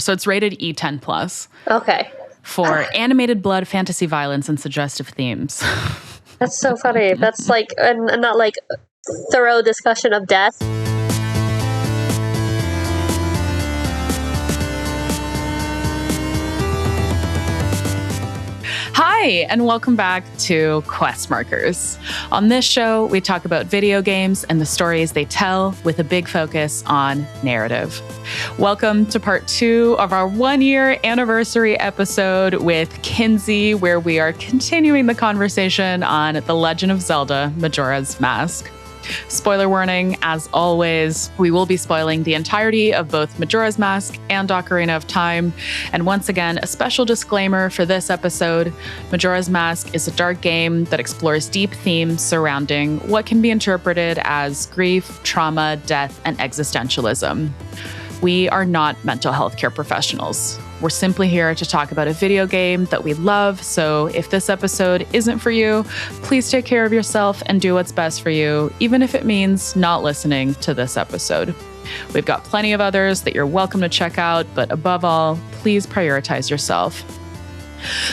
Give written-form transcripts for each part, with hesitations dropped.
So it's rated E10 plus. Okay. For animated blood, fantasy violence, and suggestive themes. That's so funny. That's like, and not like thorough discussion of death. Hi, and welcome back to Quest Markers. On this show, we talk about video games and the stories they tell with a big focus on narrative. Welcome to part 2 of our 1-year anniversary episode with Kinsey, where we are continuing the conversation on The Legend of Zelda: Majora's Mask. Spoiler warning, as always, we will be spoiling the entirety of both Majora's Mask and Ocarina of Time. And once again, a special disclaimer for this episode: Majora's Mask is a dark game that explores deep themes surrounding what can be interpreted as grief, trauma, death, and existentialism. We are not mental health care professionals. We're simply here to talk about a video game that we love, so if this episode isn't for you, please take care of yourself and do what's best for you, even if it means not listening to this episode. We've got plenty of others that you're welcome to check out, but above all, please prioritize yourself.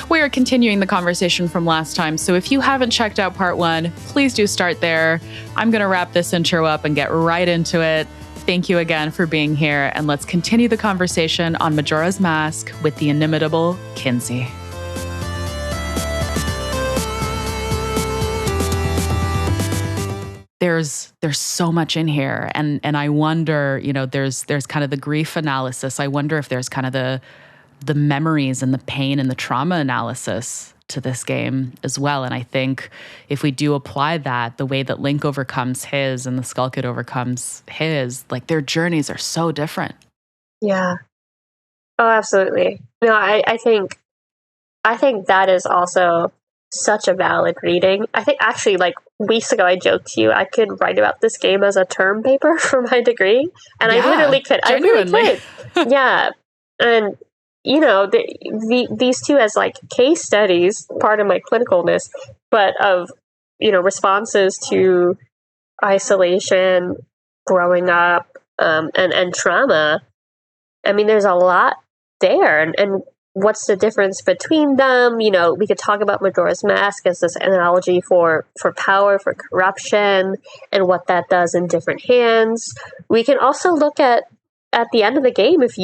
We are continuing the conversation from last time, so if you haven't checked out part 1, please do start there. I'm going to wrap this intro up and get right into it. Thank you again for being here, and let's continue the conversation on Majora's Mask with the inimitable Kinsey. There's so much in here, and I wonder, there's kind of the grief analysis. I wonder if there's kind of the memories and the pain and the trauma analysis to this game as well. And I think if we do apply that, the way that Link overcomes his and the Skull Kid overcomes his, like, their journeys are so different. Yeah. Oh, absolutely. No, I think that is also such a valid reading. I think actually, like, weeks ago I joked to you I could write about this game as a term paper for my degree, and yeah, I literally could. Genuinely. I really could. Yeah. And these two as like case studies, part of my clinicalness, but of, responses to isolation, growing up, and trauma. I mean, there's a lot there. And what's the difference between them? We could talk about Majora's Mask as this analogy for power, for corruption, and what that does in different hands. We can also look at the end of the game, if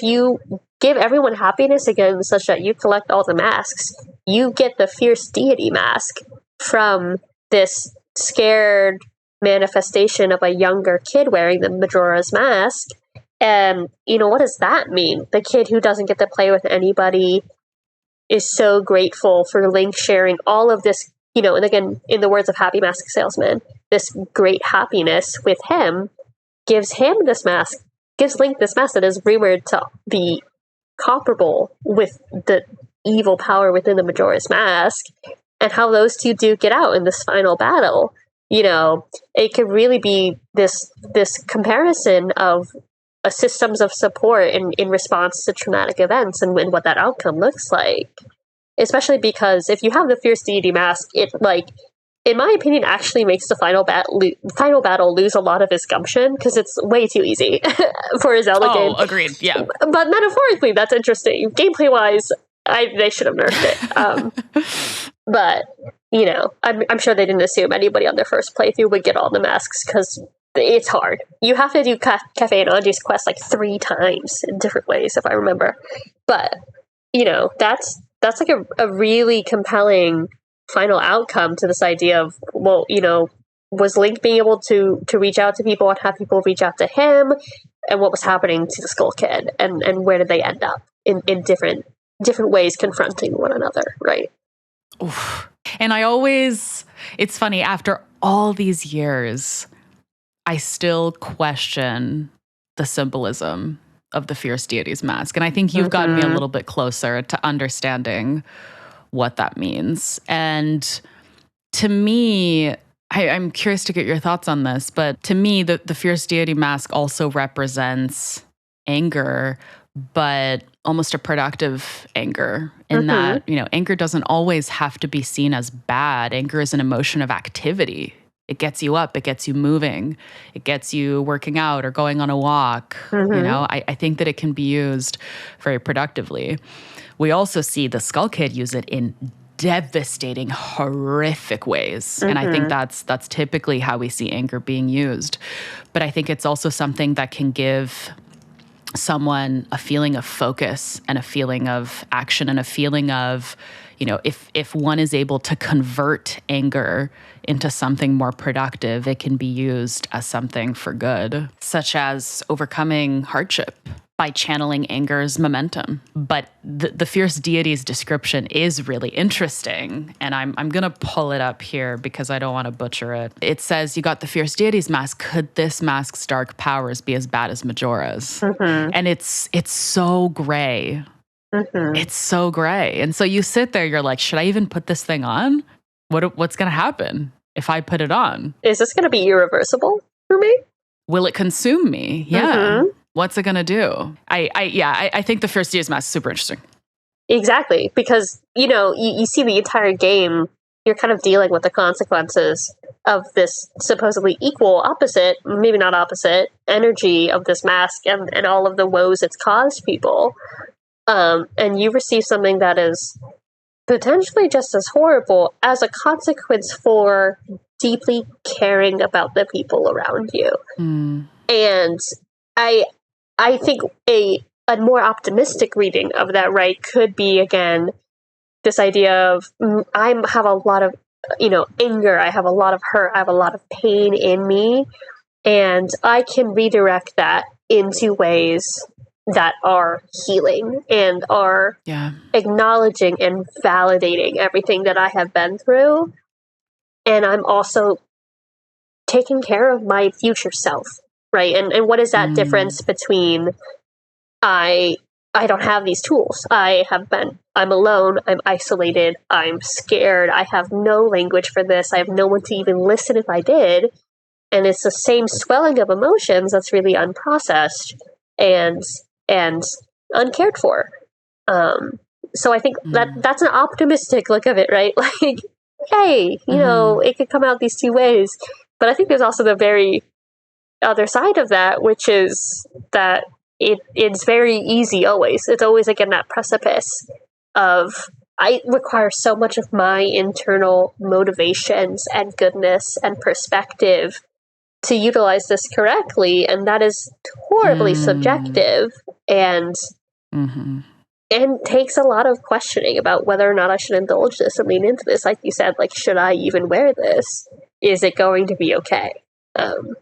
you give everyone happiness again such that you collect all the masks, you get the Fierce Deity mask from this scared manifestation of a younger kid wearing the Majora's Mask. And, what does that mean? The kid who doesn't get to play with anybody is so grateful for Link sharing all of this, and again, in the words of Happy Mask Salesman, this great happiness with him, gives Link this mask that is rumored to be comparable with the evil power within the Majora's Mask, and how those two do get out in this final battle. It could really be this comparison of systems of support in response to traumatic events and what that outcome looks like. Especially because if you have the Fierce Deity mask, it, like, in my opinion, actually makes the final battle lose a lot of its gumption, because it's way too easy for a Zelda game. Oh, agreed, yeah. But metaphorically, that's interesting. Gameplay-wise, they should have nerfed it. But, I'm sure they didn't assume anybody on their first playthrough would get all the masks, because it's hard. You have to do Cafe and Anji's quest like 3 times in different ways, if I remember. But, that's like a really compelling final outcome to this idea of, well, was Link being able to reach out to people and have people reach out to him, and what was happening to the Skull Kid, and where did they end up in different ways confronting one another, right? Oof. And it's funny, after all these years, I still question the symbolism of the Fierce Deity's mask. And I think you've gotten me a little bit closer to understanding what that means. And to me, I'm curious to get your thoughts on this, but to me, the Fierce Deity mask also represents anger, but almost a productive anger in that, anger doesn't always have to be seen as bad. Anger is an emotion of activity. It gets you up, it gets you moving, it gets you working out or going on a walk. I think that it can be used very productively. We also see the Skull Kid use it in devastating, horrific ways. And I think that's typically how we see anger being used. But I think it's also something that can give someone a feeling of focus and a feeling of action and a feeling of, if one is able to convert anger into something more productive, it can be used as something for good, such as overcoming hardship by channeling anger's momentum. But the Fierce Deity's description is really interesting, and I'm going to pull it up here because I don't want to butcher it. It says, you got the Fierce Deity's mask. Could this mask's dark powers be as bad as Majora's? And it's so gray. It's so gray. And so you sit there, you're like, should I even put this thing on? What's going to happen if I put it on? Is this going to be irreversible for me? Will it consume me? Yeah. What's it going to do? I think the Fierce Deity's mask is super interesting. Exactly. Because, you see the entire game, you're kind of dealing with the consequences of this supposedly equal opposite, maybe not opposite, energy of this mask and all of the woes it's caused people. And you receive something that is potentially just as horrible as a consequence for deeply caring about the people around you. And I think a more optimistic reading of that, right, could be, again, this idea of I have a lot of, anger, I have a lot of hurt, I have a lot of pain in me, and I can redirect that into ways that are healing and are acknowledging and validating everything that I have been through. And I'm also taking care of my future self, right? And what is that difference between I don't have these tools. I'm alone, I'm isolated, I'm scared, I have no language for this, I have no one to even listen if I did. And it's the same swelling of emotions that's really unprocessed and uncared for. So I think that's an optimistic look of it, right? Like, hey, it could come out these two ways. But I think there's also the very other side of that, which is that it's very easy always. It's always, again, that precipice of I require so much of my internal motivations and goodness and perspective to utilize this correctly, and that is horribly subjective and takes a lot of questioning about whether or not I should indulge this and lean into this. Like you said, like, should I even wear this? Is it going to be okay? And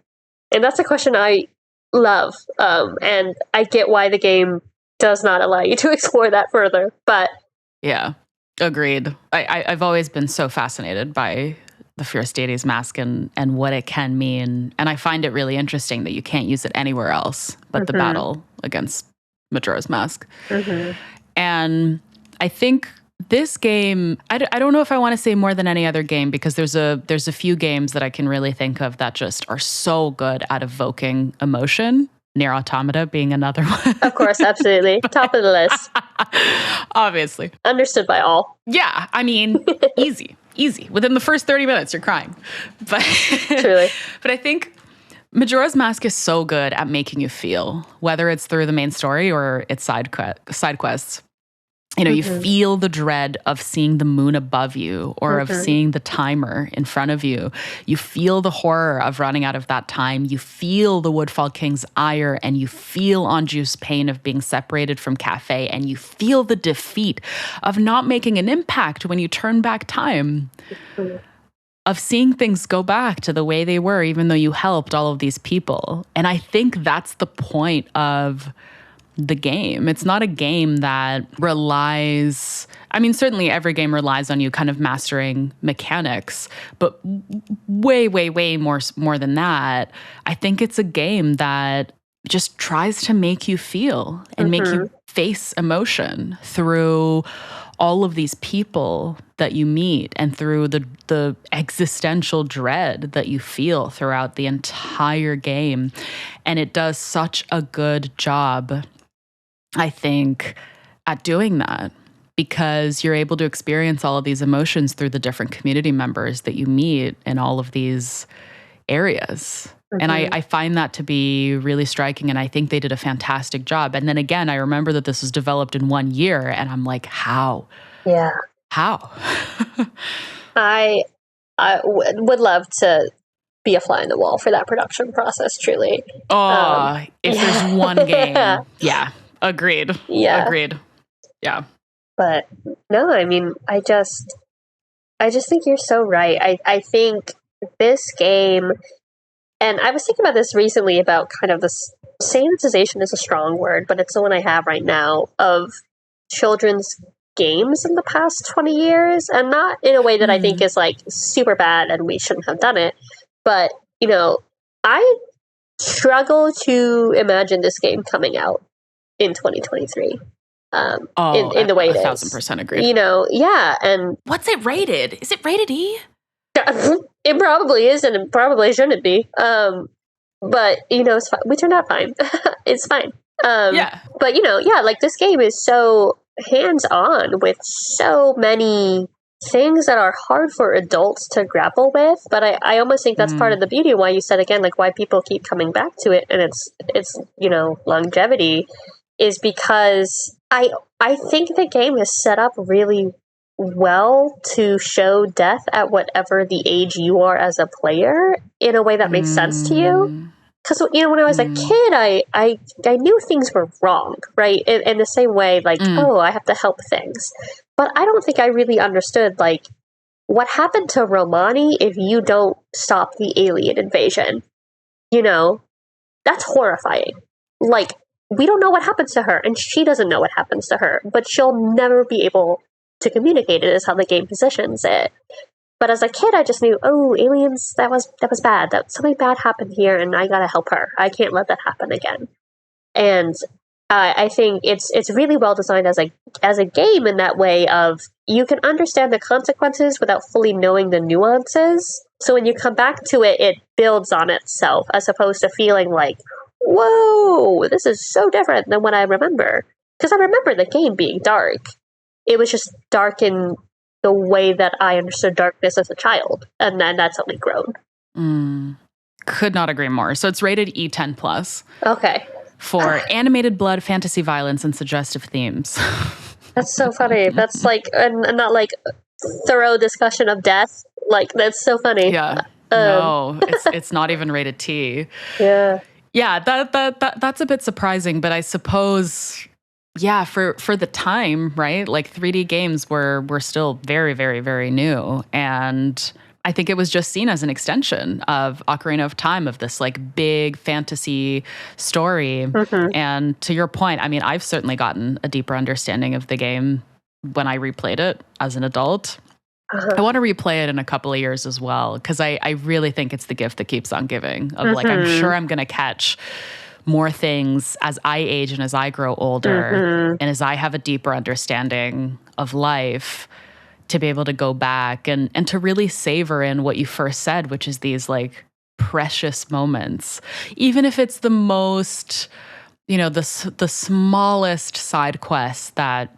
that's a question I love, and I get why the game does not allow you to explore that further. But yeah, agreed. I've always been so fascinated by the Fierce Deity's mask and what it can mean. And I find it really interesting that you can't use it anywhere else but the battle against Majora's Mask. And I think this game, I don't know if I want to say more than any other game, because there's a few games that I can really think of that just are so good at evoking emotion. Nier Automata being another one. Of course, absolutely. Top of the list. Obviously. Understood by all. Yeah, I mean, easy. Within the first 30 minutes, you're crying. But truly. But I think Majora's Mask is so good at making you feel, whether it's through the main story or its side quests. You feel the dread of seeing the moon above you or of seeing the timer in front of you. You feel the horror of running out of that time. You feel the Woodfall King's ire, and you feel Anju's pain of being separated from Cafe, and you feel the defeat of not making an impact when you turn back time, of seeing things go back to the way they were, even though you helped all of these people. And I think that's the point of the game. It's not a game that relies, I mean, certainly every game relies on you kind of mastering mechanics, but way, way, way more than that. I think it's a game that just tries to make you feel and make you face emotion through all of these people that you meet and through the existential dread that you feel throughout the entire game. And it does such a good job, I think, at doing that, because you're able to experience all of these emotions through the different community members that you meet in all of these areas. And I find that to be really striking, and I think they did a fantastic job. And then again, I remember that this was developed in 1 year, and I'm like, how? Yeah. How? I would love to be a fly in the wall for that production process, truly. If there's one game. Yeah. Agreed. Yeah. Agreed. Yeah. But no, I mean, I just think you're so right. I think this game, and I was thinking about this recently about kind of this sanitization is a strong word, but it's the one I have right now of children's games in the past 20 years, and not in a way that I think is like super bad and we shouldn't have done it. But, you know, I struggle to imagine this game coming out in 2023. In the way it is. 1,000% agreed. You know, yeah. And what's it rated? Is it rated E? It probably is, and it probably shouldn't be. But, you know, it's fine. We turned out fine. It's fine. Yeah. But, you know, yeah, like this game is so hands-on with so many things that are hard for adults to grapple with. But I almost think that's part of the beauty of why you said, again, like why people keep coming back to it, and it's you know, longevity, is because I think the game is set up really well to show death at whatever the age you are as a player in a way that makes sense to you. Because, you know, when I was a kid, I knew things were wrong, right? In the same way, like, oh, I have to help things. But I don't think I really understood, like, what happened to Romani if you don't stop the alien invasion? You know, that's horrifying. Like, we don't know what happens to her, and she doesn't know what happens to her, but she'll never be able to communicate it, is how the game positions it. But as a kid, I just knew, oh, aliens, that was bad. That something bad happened here, and I gotta help her. I can't let that happen again. And I think it's really well designed as a game in that way of you can understand the consequences without fully knowing the nuances. So when you come back to it, it builds on itself, as opposed to feeling like, whoa, this is so different than what I remember. Because I remember the game being dark. It was just dark in the way that I understood darkness as a child. And then that's only grown. Could not agree more. So it's rated E10+. Okay. For animated blood, fantasy violence, and suggestive themes. That's so funny. That's like, and not like thorough discussion of death. Like, that's so funny. Yeah. No, it's not even rated T. Yeah. Yeah, that's a bit surprising, but I suppose, yeah, for the time, right? Like 3D games were still very, very, very new, and I think it was just seen as an extension of Ocarina of Time, of this like big fantasy story. And to your point, I mean, I've certainly gotten a deeper understanding of the game when I replayed it as an adult. I want to replay it in a couple of years as well, because I really think it's the gift that keeps on giving. Of like, I'm sure I'm going to catch more things as I age and as I grow older, and as I have a deeper understanding of life, to be able to go back and to really savor in what you first said, which is these like precious moments. Even if it's the most, you know, the smallest side quest that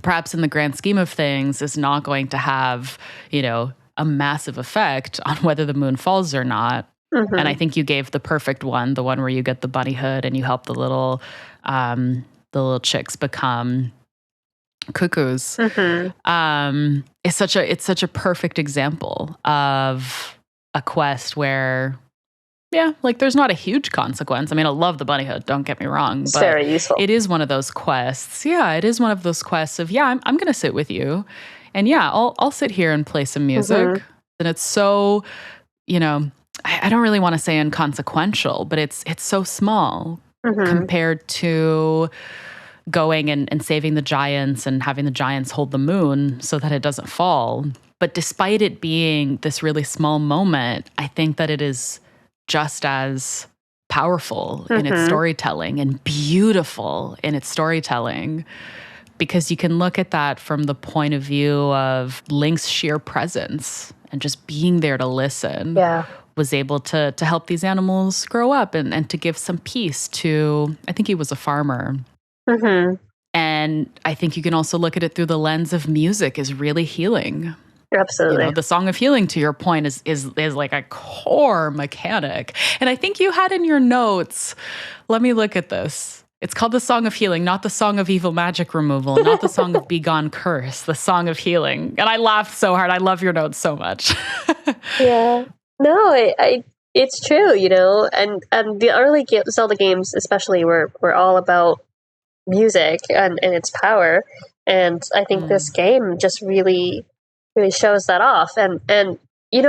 perhaps in the grand scheme of things is not going to have, you know, a massive effect on whether the moon falls or not. And I think you gave the perfect one, the one where you get the bunny hood and you help the little chicks become cuckoos. It's such a perfect example of a quest where, yeah, like there's not a huge consequence. I mean, I love the bunny hood, don't get me wrong, but very useful. It is one of those quests. Yeah, it is one of those quests of, yeah, I'm going to sit with you, and yeah, I'll sit here and play some music. And it's so, you know, I don't really want to say inconsequential, but it's so small compared to going and saving the giants and having the giants hold the moon so that it doesn't fall. But despite it being this really small moment, I think that it is just as powerful in its storytelling and beautiful in its storytelling, because you can look at that from the point of view of Link's sheer presence and just being there to listen. Yeah. Was able to help these animals grow up and to give some peace to, I think he was a farmer. And And I think you can also look at it through the lens of music is really healing. Absolutely. The Song of Healing, to your point, is like a core mechanic. And I think you had in your notes, let me look at this. It's called the Song of Healing, not the Song of Evil Magic Removal, not the Song of Begone Curse, the Song of Healing. And I laughed so hard. I love your notes so much. Yeah. No, it's true, and the early Zelda games especially were all about music and its power. And I think this game just really shows that off. And now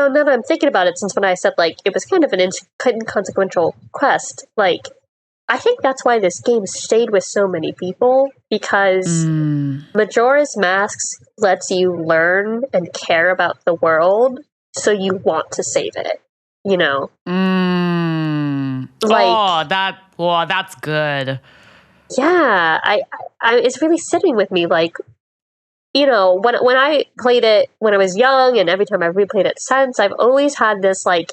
that I'm thinking about it, since when I said like it was kind of an inconsequential quest, like I think that's why this game stayed with so many people, because Majora's Masks lets you learn and care about the world, so you want to save it. That's good. Yeah, I it's really sitting with me, like, when I played it when I was young, and every time I've replayed it since, I've always had this, like,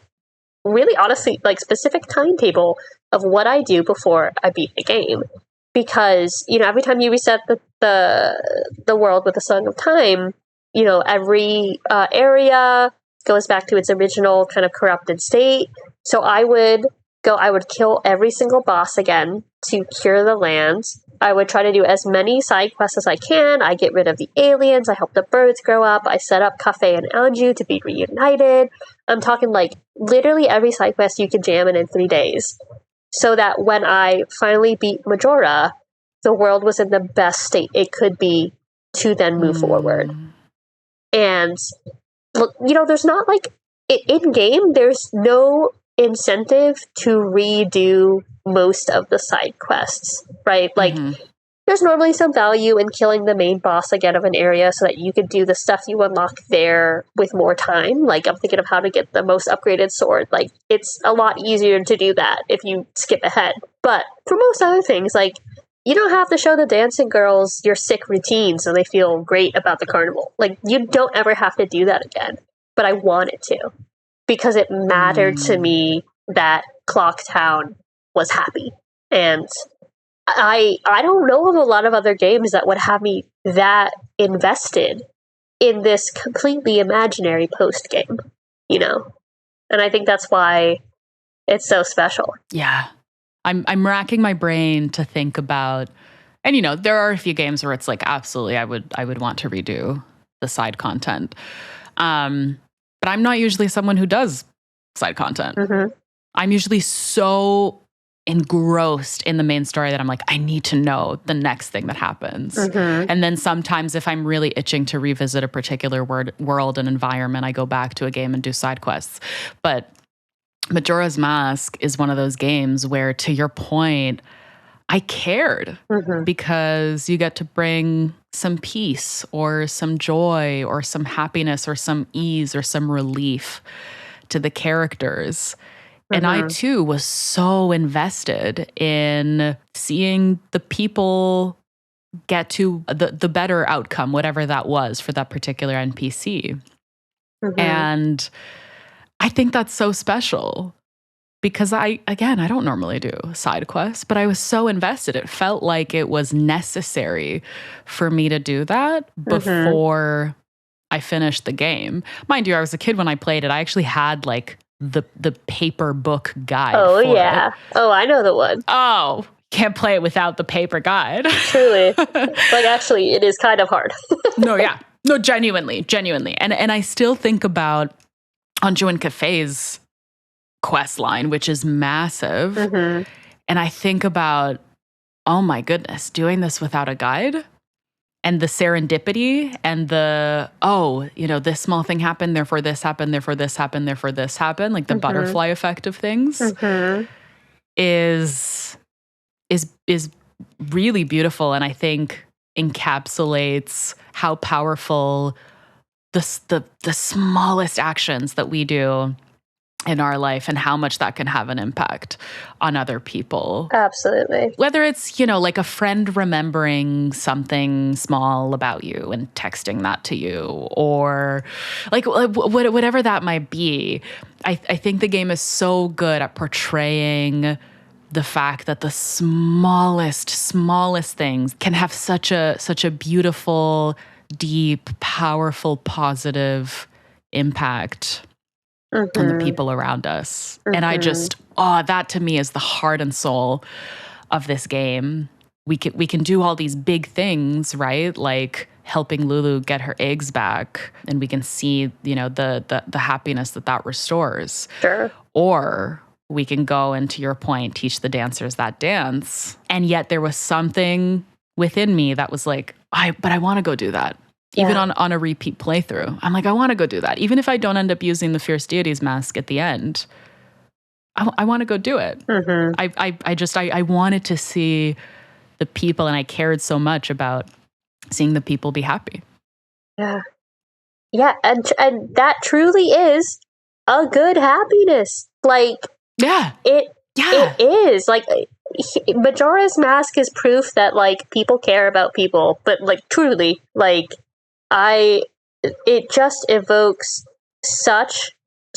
really honestly, like, specific timetable of what I do before I beat the game. Because, every time you reset the world with the Song of Time, every area goes back to its original kind of corrupted state. So I would kill every single boss again to cure the land. I would try to do as many side quests as I can. I get rid of the aliens. I help the birds grow up. I set up Cafe and Anju to be reunited. I'm talking like literally every side quest you can jam in 3 days. So that when I finally beat Majora, the world was in the best state it could be to then move forward. And, look, there's not like, in game, there's no incentive to redo most of the side quests, right? Like, there's normally some value in killing the main boss again of an area so that you could do the stuff you unlock there with more time. Like, I'm thinking of how to get the most upgraded sword. Like, it's a lot easier to do that if you skip ahead. But for most other things, like, you don't have to show the dancing girls your sick routine so they feel great about the carnival. Like, you don't ever have to do that again. But I wanted to, because it mattered to me that Clocktown was happy. And I don't know of a lot of other games that would have me that invested in this completely imaginary post game, And I think that's why it's so special. Yeah. I'm racking my brain to think about, and there are a few games where it's like, absolutely, I would want to redo the side content. But I'm not usually someone who does side content. I'm usually so engrossed in the main story that I'm like, I need to know the next thing that happens. And then sometimes if I'm really itching to revisit a particular world and environment, I go back to a game and do side quests. But Majora's Mask is one of those games where, to your point, I cared because you get to bring some peace or some joy or some happiness or some ease or some relief to the characters. And I, too, was so invested in seeing the people get to the better outcome, whatever that was for that particular NPC. And I think that's so special because I don't normally do side quests, but I was so invested. It felt like it was necessary for me to do that before I finished the game. Mind you, I was a kid when I played it. I actually had like the paper book guide. Oh, for yeah. it. Oh, I know the one. Oh, can't play it without the paper guide. Truly. Like, actually, it is kind of hard. No, genuinely. And I still think about Anju and Cafe's quest line, which is massive. And I think about, oh my goodness, doing this without a guide and the serendipity and this small thing happened, therefore this happened, therefore this happened, therefore this happened, like the butterfly effect of things is really beautiful, and I think encapsulates how powerful the smallest actions that we do in our life and how much that can have an impact on other people. Absolutely. Whether it's, like a friend remembering something small about you and texting that to you, or like whatever that might be. I think the game is so good at portraying the fact that the smallest things can have such a beautiful, deep, powerful, positive impact on the people around us. And I just, that to me is the heart and soul of this game. We can do all these big things, right? Like helping Lulu get her eggs back, and we can see, the happiness that restores. Sure. Or we can go, and to your point, teach the dancers that dance. And yet there was something within me that was like, but I want to go do that. Yeah. Even on a repeat playthrough. I'm like, I want to go do that. Even if I don't end up using the Fierce Deity's mask at the end, I want to go do it. I wanted to see the people, and I cared so much about seeing the people be happy. Yeah. Yeah, and that truly is a good happiness. Like, it is. Like, Majora's Mask is proof that, like, people care about people, but, like, truly, like, it just evokes such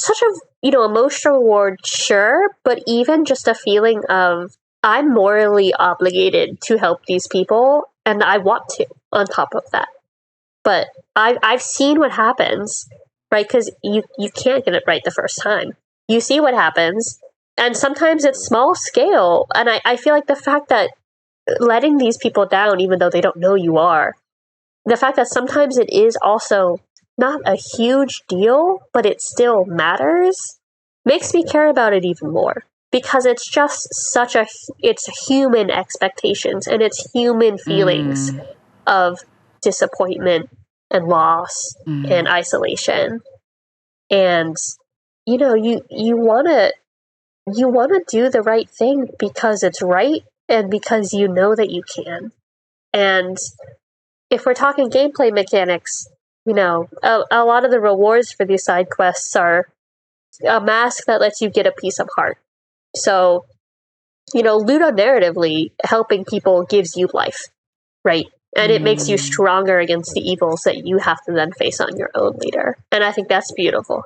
a, emotional reward, sure, but even just a feeling of, I'm morally obligated to help these people, and I want to, on top of that. But I've seen what happens, right? Because you can't get it right the first time. You see what happens, and sometimes it's small scale. And I feel like the fact that letting these people down, even though they don't know you are, the fact that sometimes it is also not a huge deal, but it still matters, makes me care about it even more. Because it's just it's human expectations and it's human feelings of disappointment and loss and isolation. And, you want to do the right thing because it's right and because you know that you can. And if we're talking gameplay mechanics, a lot of the rewards for these side quests are a mask that lets you get a piece of heart. So, ludonarratively, helping people gives you life, right? And it makes you stronger against the evils that you have to then face on your own leader. And I think that's beautiful.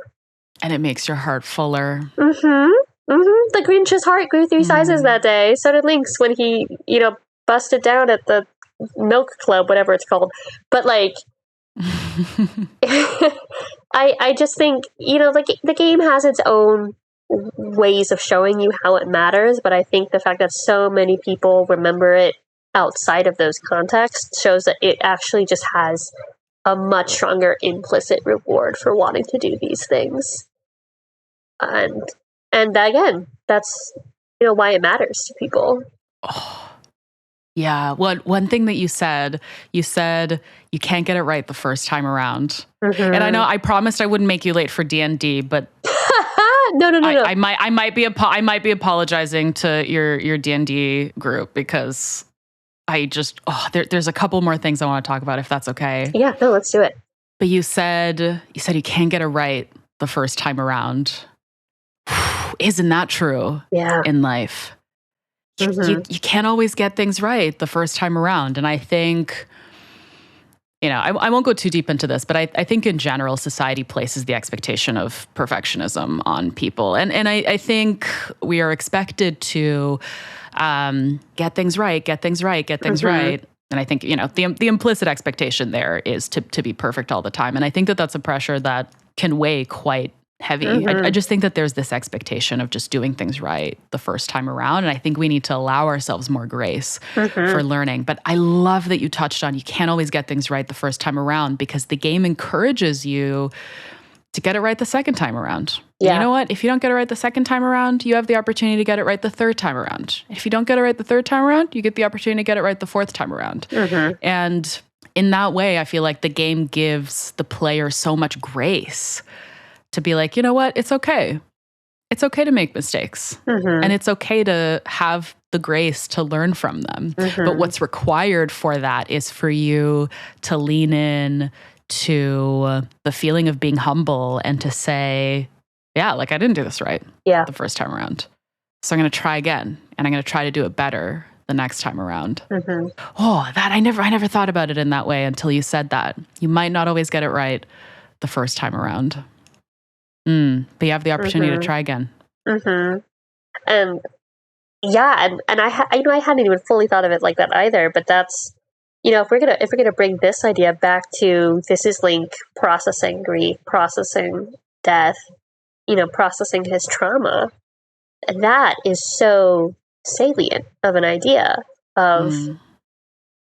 And it makes your heart fuller. The Grinch's heart grew 3 sizes that day. So did Link's when he, busted down at the Milk Club, whatever it's called. But, like, I just think, the game has its own ways of showing you how it matters, but I think the fact that so many people remember it outside of those contexts shows that it actually just has a much stronger implicit reward for wanting to do these things. And again, that's why it matters to people. Yeah. One thing that you said you can't get it right the first time around. And I know I promised I wouldn't make you late for D&D, but No. I might be apologizing to your D&D group because I just there's a couple more things I want to talk about if that's okay. Yeah, no, let's do it. But you said you can't get it right the first time around. Isn't that true? Yeah. In life? You can't always get things right the first time around. And I think, I won't go too deep into this, but I think in general, society places the expectation of perfectionism on people. And I think we are expected to get things right. And I think, the implicit expectation there is to be perfect all the time. And I think that that's a pressure that can weigh quite heavy. I just think that there's this expectation of just doing things right the first time around. And I think we need to allow ourselves more grace for learning. But I love that you touched on you can't always get things right the first time around because the game encourages you to get it right the second time around. Yeah. You know what? If you don't get it right the second time around, you have the opportunity to get it right the third time around. If you don't get it right the third time around, you get the opportunity to get it right the fourth time around. And in that way, I feel like the game gives the player so much grace to be like, you know what? It's okay. It's okay to make mistakes. And it's okay to have the grace to learn from them. But what's required for that is for you to lean in to the feeling of being humble and to say, yeah, like I didn't do this right the first time around. So I'm going to try again and I'm going to try to do it better the next time around. That I never thought about it in that way until you said that. You might not always get it right the first time around. But you have the opportunity to try again. And yeah, and I hadn't even fully thought of it like that either. But that's, if we're gonna bring this idea back to, this is Link processing grief, processing death, processing his trauma. That is so salient of an idea of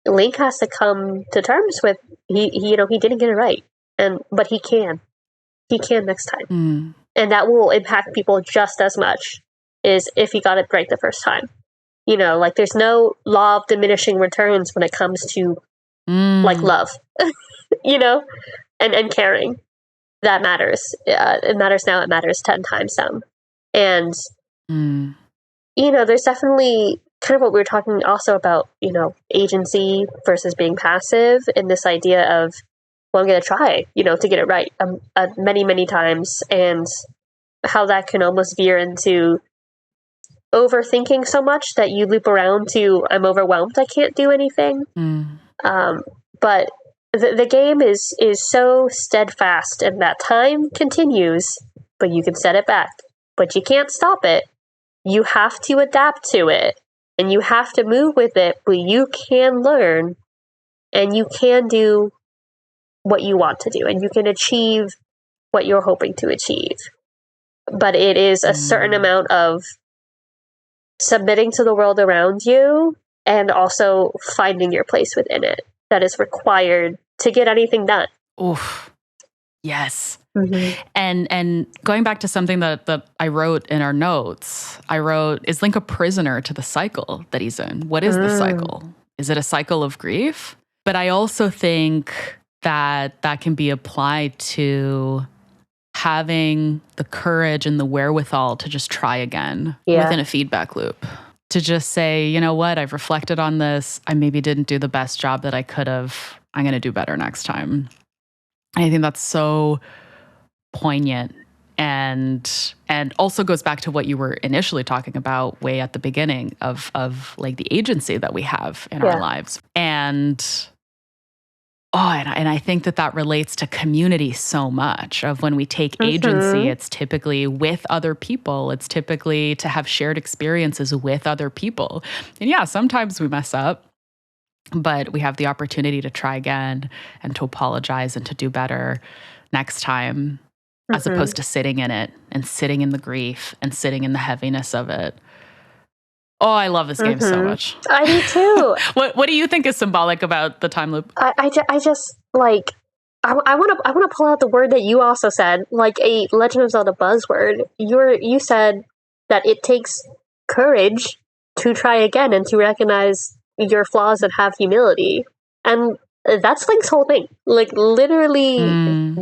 Link has to come to terms with he didn't get it right, but he can next time, and that will impact people just as much as if he got it right the first time. Like, there's no law of diminishing returns when it comes to like love, and caring. That matters. It matters now. It matters 10 times some. And there's definitely kind of what we were talking also about, agency versus being passive, and this idea of, well, I'm going to try, to get it right many, many times, and how that can almost veer into overthinking so much that you loop around to, I'm overwhelmed, I can't do anything. But the game is so steadfast, and that time continues, but you can set it back, but you can't stop it. You have to adapt to it, and you have to move with it, but you can learn, and you can do what you want to do, and you can achieve what you're hoping to achieve. But it is a certain amount of submitting to the world around you, and also finding your place within it, that is required to get anything done. Oof. Yes. And going back to something that I wrote in our notes, is Link a prisoner to the cycle that he's in? What is the cycle? Is it a cycle of grief? But I also think that can be applied to having the courage and the wherewithal to just try again within a feedback loop. To just say, you know what, I've reflected on this. I maybe didn't do the best job that I could have. I'm going to do better next time. I think that's so poignant, and also goes back to what you were initially talking about way at the beginning of like the agency that we have in our lives. And I think that relates to community so much. Of when we take agency, it's typically with other people. It's typically to have shared experiences with other people. And yeah, sometimes we mess up, but we have the opportunity to try again and to apologize and to do better next time, as opposed to sitting in it and sitting in the grief and sitting in the heaviness of it. Oh, I love this game so much. I do too. What do you think is symbolic about the time loop? I just like, I want to pull out the word that you also said, like a Legend of Zelda buzzword. You said that it takes courage to try again and to recognize your flaws and have humility. And that's Link's whole thing. Like, literally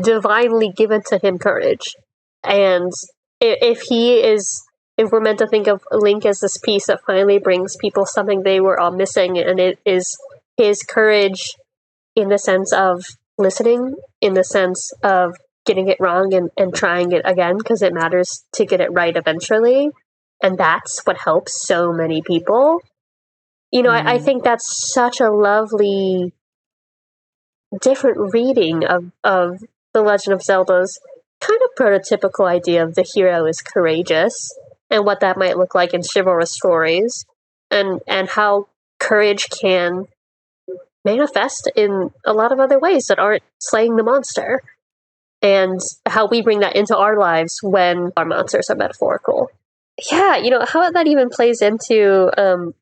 divinely given to him courage. And if we're meant to think of Link as this piece that finally brings people something they were all missing, and it is his courage in the sense of listening, in the sense of getting it wrong and trying it again, because it matters to get it right eventually. And that's what helps so many people. I think that's such a lovely, different reading of The Legend of Zelda's kind of prototypical idea of the hero is courageous, and what that might look like in chivalrous stories, and how courage can manifest in a lot of other ways that aren't slaying the monster, and how we bring that into our lives when our monsters are metaphorical. Yeah, how that even plays into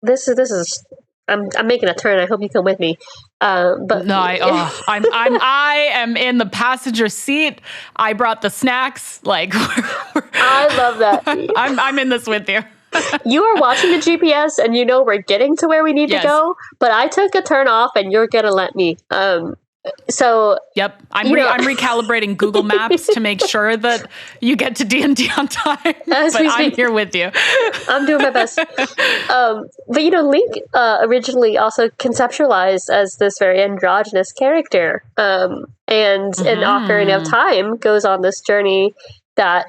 this is I'm making a turn. I hope you come with me. But no, I am in the passenger seat. I brought the snacks. Like, I love that. I'm in this with you. You are watching the GPS, and we're getting to where we need to go. But I took a turn off, and you're gonna let me. So yep, I'm recalibrating Google Maps to make sure that you get to D&D on time. But I'm here with you. I'm doing my best. But Link originally also conceptualized as this very androgynous character, and in Ocarina of Time goes on this journey that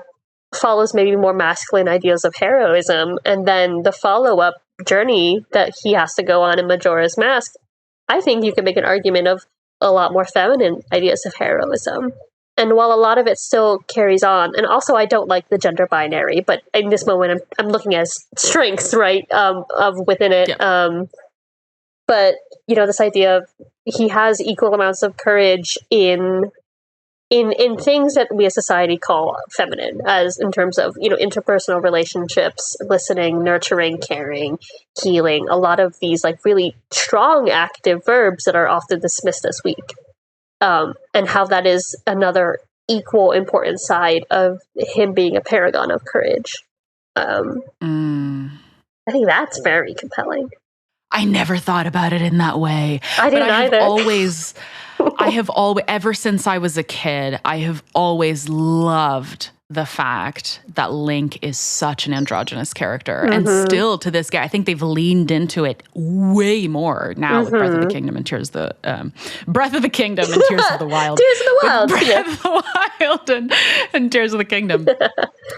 follows maybe more masculine ideals of heroism, and then the follow-up journey that he has to go on in Majora's Mask. I think you can make an argument of a lot more feminine ideas of heroism. And while a lot of it still carries on, and also I don't like the gender binary, but in this moment I'm looking at strengths, right, of within it. Yeah. But, you know, this idea of he has equal amounts of courage in things that we as society call feminine, as in terms of, you know, interpersonal relationships, listening, nurturing, caring, healing, a lot of these like really strong active verbs that are often dismissed as weak. And how that is another equal important side of him being a paragon of courage. I think that's very compelling. I never thought about it in that way. I didn't either. I have always, ever since I was a kid, I have always loved the fact that Link is such an androgynous character. And still to this day, I think they've leaned into it way more now with Breath of the Kingdom and Tears of the Breath of the Kingdom and Tears of the Wild. Tears of the Wild. Breath of the Wild and Tears of the Kingdom.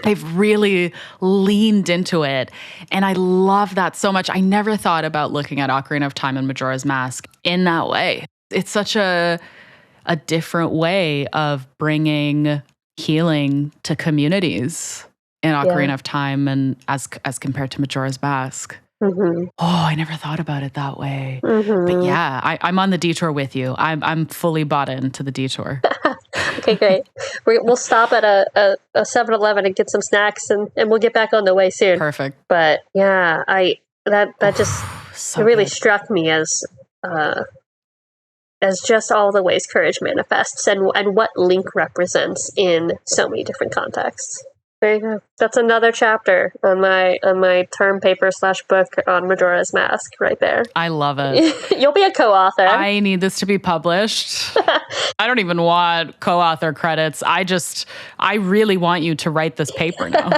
They've really leaned into it. And I love that so much. I never thought about looking at Ocarina of Time and Majora's Mask in that way. It's such a different way of bringing healing to communities in Ocarina of Time and as compared to Majora's Mask. Oh, I never thought about it that way. But yeah, I'm on the detour with you. I'm fully bought into the detour. Okay, great. We'll stop at a 7-Eleven and get some snacks, and we'll get back on the way soon. Perfect. But yeah, that just so it really good. struck me as just all the ways courage manifests and what Link represents in so many different contexts. There you go. That's another chapter on my term paper / book on Majora's Mask right there. I love it. You'll be a co-author. I need this to be published. I don't even want co-author credits. I really want you to write this paper now.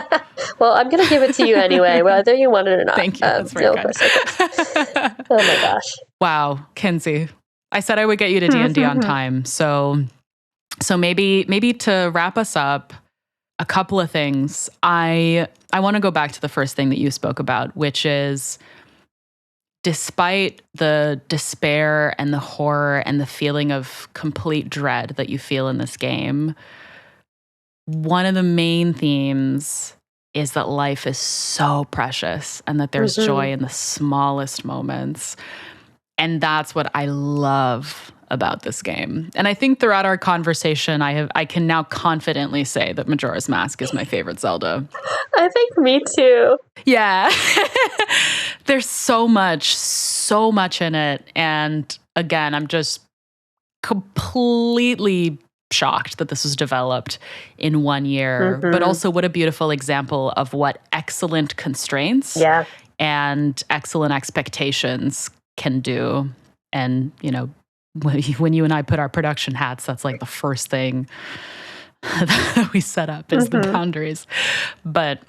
Well, I'm going to give it to you anyway, whether you want it or not. Thank you. That's very good. Oh my gosh. Wow, Kinsey. I said I would get you to D&D on time. So maybe to wrap us up, a couple of things. I want to go back to the first thing that you spoke about, which is despite the despair and the horror and the feeling of complete dread that you feel in this game, one of the main themes is that life is so precious and that there's joy in the smallest moments. And that's what I love about this game. And I think throughout our conversation, I can now confidently say that Majora's Mask is my favorite Zelda. I think me too. Yeah. There's so much in it. And again, I'm just completely shocked that this was developed in 1 year. But also what a beautiful example of what excellent constraints and excellent expectations can do. And, you know, when you and I put our production hats, that's like the first thing that we set up is the boundaries. But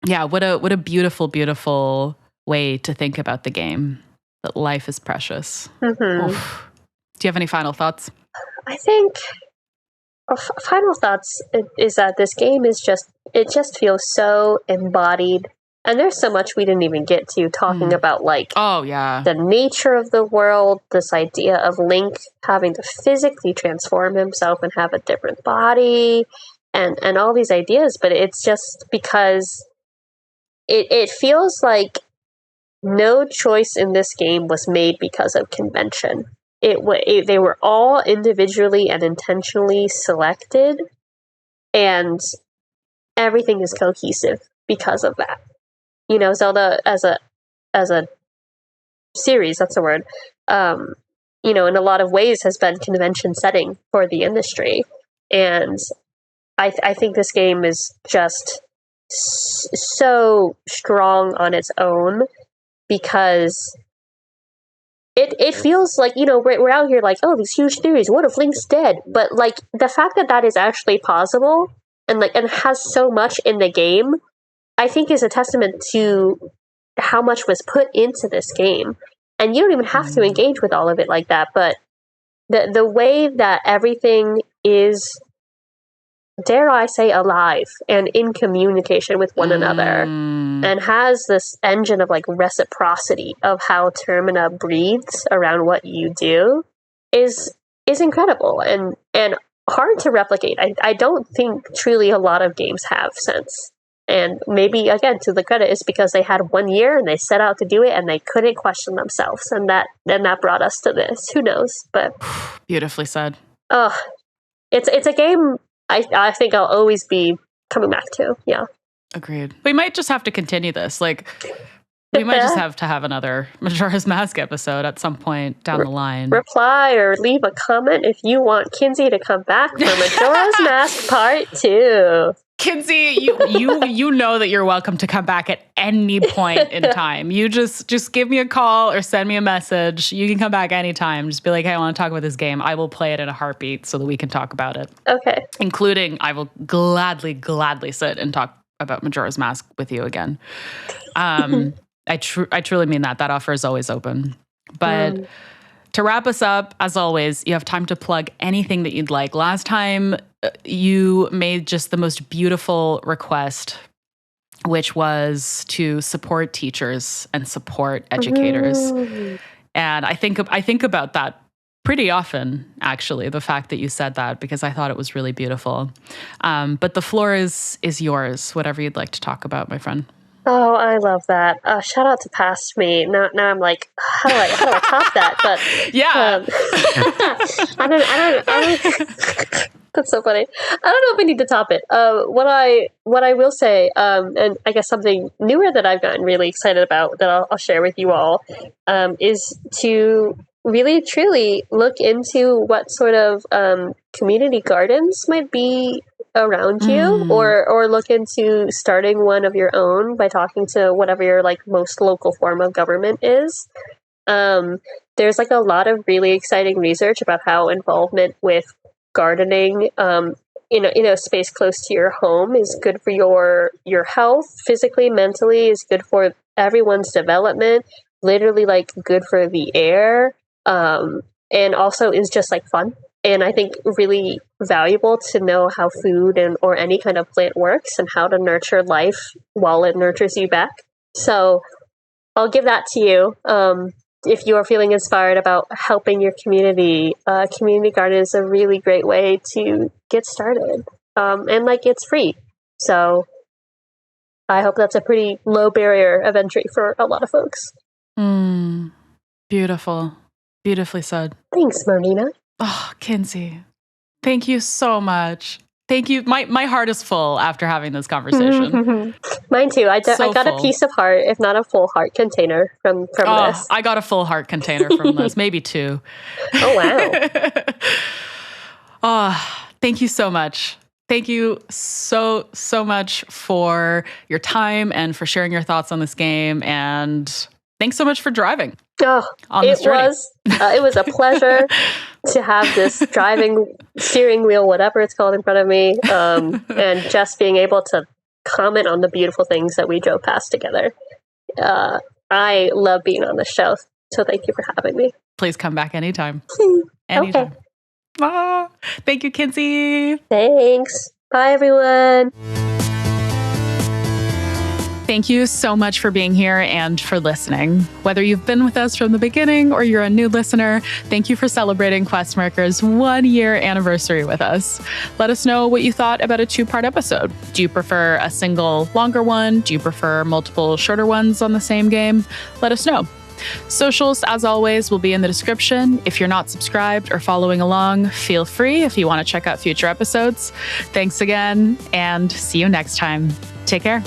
yeah, what a beautiful, beautiful way to think about the game, that life is precious. Do you have any final thoughts? I think final thoughts is that this game is it just feels so embodied. And there's so much we didn't even get to talking about, like, the nature of the world, this idea of Link having to physically transform himself and have a different body, and all these ideas. But it's just because it feels like no choice in this game was made because of convention. They were all individually and intentionally selected, and everything is cohesive because of that. You know, Zelda as a series, that's a word, you know, in a lot of ways has been convention setting for the industry. And I think this game is just so strong on its own because it feels like, you know, we're out here like, oh, these huge theories, what if Link's dead? But like the fact that is actually possible and has so much in the game, I think is a testament to how much was put into this game. And you don't even have to engage with all of it like that, but the way that everything is, dare I say, alive and in communication with one another, and has this engine of like reciprocity of how Termina breathes around what you do is incredible. And hard to replicate. I don't think truly a lot of games have since. And maybe, again, to the credit, is because they had 1 year and they set out to do it and they couldn't question themselves. And that brought us to this. Who knows? But beautifully said. It's a game I think I'll always be coming back to. Yeah. Agreed. We might just have to continue this. Like, we might just have to have another Majora's Mask episode at some point down the line. Reply or leave a comment if you want Kinsey to come back for Majora's Mask Part 2. Kinsey, you know that you're welcome to come back at any point in time. You just give me a call or send me a message. You can come back anytime. Just be like, hey, I want to talk about this game. I will play it in a heartbeat so that we can talk about it. Okay. Including, I will gladly sit and talk about Majora's Mask with you again. I truly mean that. That offer is always open. But to wrap us up, as always, you have time to plug anything that you'd like. Last time, you made just the most beautiful request, which was to support teachers and support educators. And I think about that pretty often, actually, the fact that you said that, because I thought it was really beautiful. But the floor is yours, whatever you'd like to talk about, my friend. Oh, I love that. Shout out to past me. Now I'm like, how do I top that? But yeah, I don't. That's so funny. I don't know if I need to top it. What I will say, and I guess something newer that I've gotten really excited about that I'll share with you all, is to really truly look into what sort of community gardens might be around you, or look into starting one of your own by talking to whatever your like most local form of government is. There's like a lot of really exciting research about how involvement with gardening in a space close to your home is good for your health, physically, mentally, is good for everyone's development, literally like good for the air, and also is just like fun. And I think really valuable to know how food or any kind of plant works and how to nurture life while it nurtures you back. So I'll give that to you. If you are feeling inspired about helping your community, community garden is a really great way to get started. And like it's free. So I hope that's a pretty low barrier of entry for a lot of folks. Beautiful. Beautifully said. Thanks, Marina. Oh, Kinsey, thank you so much. Thank you. My heart is full after having this conversation. Mine too. I got a piece of heart, if not a full heart container from this. I got a full heart container from this, maybe 2. Oh, wow. Thank you so much. Thank you so much for your time and for sharing your thoughts on this game. And thanks so much for driving. It was a pleasure to have this steering wheel, whatever it's called, in front of me, and just being able to comment on the beautiful things that we drove past together. I love being on the show, so thank you for having me. Please come back anytime. Anytime. Okay. Thank you, Kinsey. Thanks. Bye, everyone. Thank you so much for being here and for listening. Whether you've been with us from the beginning or you're a new listener, thank you for celebrating Questmarker's 1-year anniversary with us. Let us know what you thought about a 2-part episode. Do you prefer a single longer one? Do you prefer multiple shorter ones on the same game? Let us know. Socials, as always, will be in the description. If you're not subscribed or following along, feel free if you want to check out future episodes. Thanks again, and see you next time. Take care.